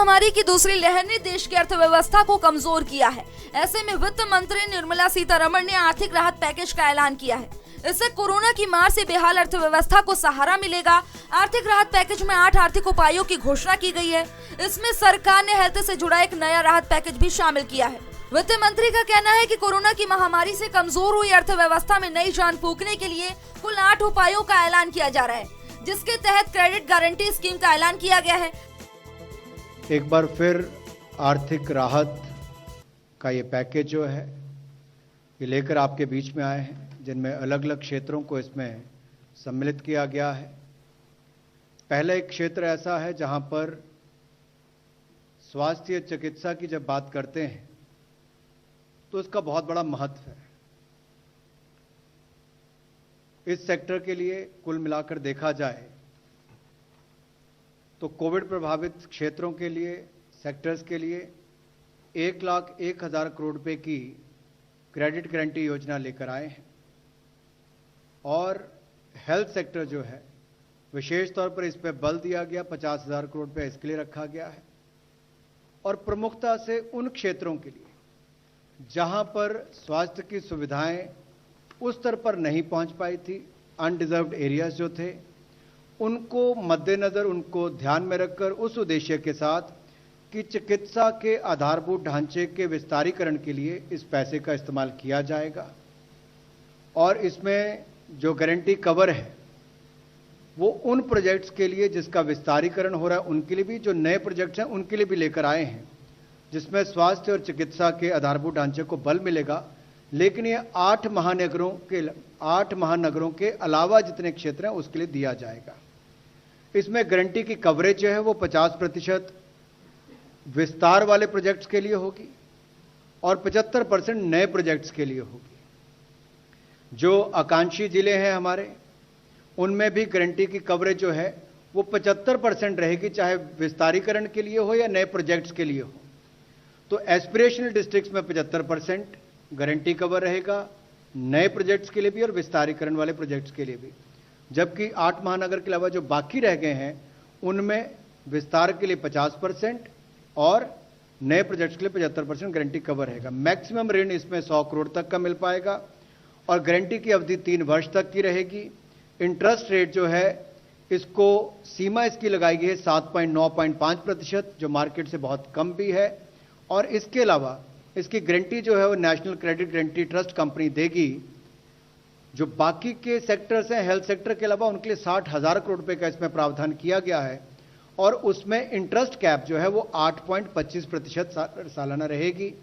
महामारी की दूसरी लहर ने देश की अर्थव्यवस्था को कमजोर किया है। ऐसे में वित्त मंत्री निर्मला सीतारमण ने आर्थिक राहत पैकेज का ऐलान किया है। इससे कोरोना की मार से बेहाल अर्थव्यवस्था को सहारा मिलेगा। आर्थिक राहत पैकेज में 8 आर्थिक उपायों की घोषणा की गई है। इसमें सरकार ने हेल्थ से जुड़ा एक नया राहत पैकेज भी शामिल किया है। वित्त मंत्री का कहना है कि कोरोना की महामारी से कमजोर हुई अर्थव्यवस्था में नई जान फूंकने के लिए कुल 8 उपायों का ऐलान किया जा रहा है, जिसके तहत क्रेडिट गारंटी स्कीम का ऐलान किया गया है। एक बार फिर आर्थिक राहत का ये पैकेज जो है ये लेकर आपके बीच में आए हैं, जिनमें अलग अलग क्षेत्रों को इसमें सम्मिलित किया गया है। पहला एक क्षेत्र ऐसा है जहां पर स्वास्थ्य चिकित्सा की जब बात करते हैं तो इसका बहुत बड़ा महत्व है। इस सेक्टर के लिए कुल मिलाकर देखा जाए तो कोविड प्रभावित क्षेत्रों के लिए, सेक्टर्स के लिए 1,01,000 करोड़ रुपए की क्रेडिट गारंटी योजना लेकर आए हैं। और हेल्थ सेक्टर जो है विशेष तौर पर इस पर बल दिया गया, 50,000 करोड़ रुपए इसके लिए रखा गया है। और प्रमुखता से उन क्षेत्रों के लिए जहां पर स्वास्थ्य की सुविधाएं उस स्तर पर नहीं पहुंच पाई थी, अनडिजर्व्ड एरियाज जो थे, उनको मद्देनजर, उनको ध्यान में रखकर उस उद्देश्य के साथ कि चिकित्सा के आधारभूत ढांचे के विस्तारीकरण के लिए इस पैसे का इस्तेमाल किया जाएगा। और इसमें जो गारंटी कवर है वो उन प्रोजेक्ट्स के लिए जिसका विस्तारीकरण हो रहा है उनके लिए भी, जो नए प्रोजेक्ट्स हैं उनके लिए भी लेकर आए हैं, जिसमें स्वास्थ्य और चिकित्सा के आधारभूत ढांचे को बल मिलेगा। लेकिन ये 8 महानगरों के अलावा जितने क्षेत्र हैं उसके लिए दिया जाएगा। इसमें गारंटी की कवरेज जो है वो 50% विस्तार वाले प्रोजेक्ट्स के लिए होगी और 75% नए प्रोजेक्ट्स के लिए होगी। जो आकांक्षी जिले हैं हमारे, उनमें भी गारंटी की कवरेज जो है वो 75% रहेगी, चाहे विस्तारीकरण के लिए हो या नए प्रोजेक्ट्स के लिए हो। तो एस्पिरेशनल डिस्ट्रिक्ट्स में 75% गारंटी कवर रहेगा, नए प्रोजेक्ट्स के लिए भी और विस्तारीकरण वाले प्रोजेक्ट्स के लिए भी। जबकि 8 महानगर के अलावा जो बाकी रह गए हैं उनमें विस्तार के लिए 50% और नए प्रोजेक्ट्स के लिए 75% गारंटी कवर रहेगा। मैक्सिमम ऋण इसमें 100 करोड़ तक का मिल पाएगा और गारंटी की अवधि 3 वर्ष तक की रहेगी। इंटरेस्ट रेट जो है इसको सीमा इसकी लगाई गई है 7.95%, जो मार्केट से बहुत कम भी है। और इसके अलावा इसकी गारंटी जो है वो national credit guarantee trust company देगी। जो बाकी के सेक्टर्स हैं हेल्थ सेक्टर के अलावा, उनके लिए 60,000 करोड़ रुपए का इसमें प्रावधान किया गया है और उसमें इंटरेस्ट कैप जो है वो 8.25% सालाना रहेगी।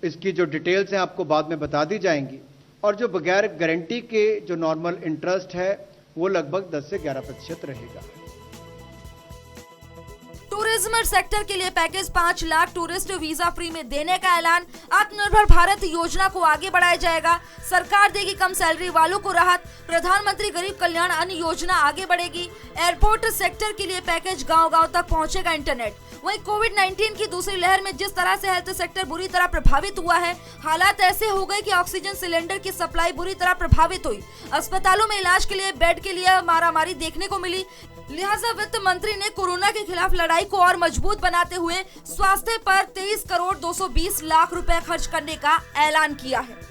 इसकी जो डिटेल्स हैं आपको बाद में बता दी जाएंगी। और जो बगैर गारंटी के जो नॉर्मल इंटरेस्ट है वो लगभग 10 से 11% रहेगा। टूरिज्म सेक्टर के लिए package 5 lakh tourist visa free में देने का ऐलान। आत्मनिर्भर भारत योजना को आगे बढ़ाया जाएगा। सरकार देगी कम सैलरी वालों को राहत। प्रधानमंत्री गरीब कल्याण अन्न योजना आगे बढ़ेगी। एयरपोर्ट सेक्टर के लिए पैकेज, गांव-गांव तक पहुंचेगा इंटरनेट। वहीं कोविड-19 की दूसरी लहर में जिस तरह से हेल्थ सेक्टर बुरी तरह प्रभावित हुआ है, हालात ऐसे हो गए कि ऑक्सीजन सिलेंडर की सप्लाई बुरी तरह प्रभावित हुई। अस्पतालों में इलाज के लिए बेड के लिए मारामारी देखने को मिली। लिहाजा वित्त मंत्री ने कोरोना के खिलाफ लड़ाई को और मजबूत बनाते हुए स्वास्थ्य पर 23 करोड़ 220 लाख रुपए खर्च करने का ऐलान किया है।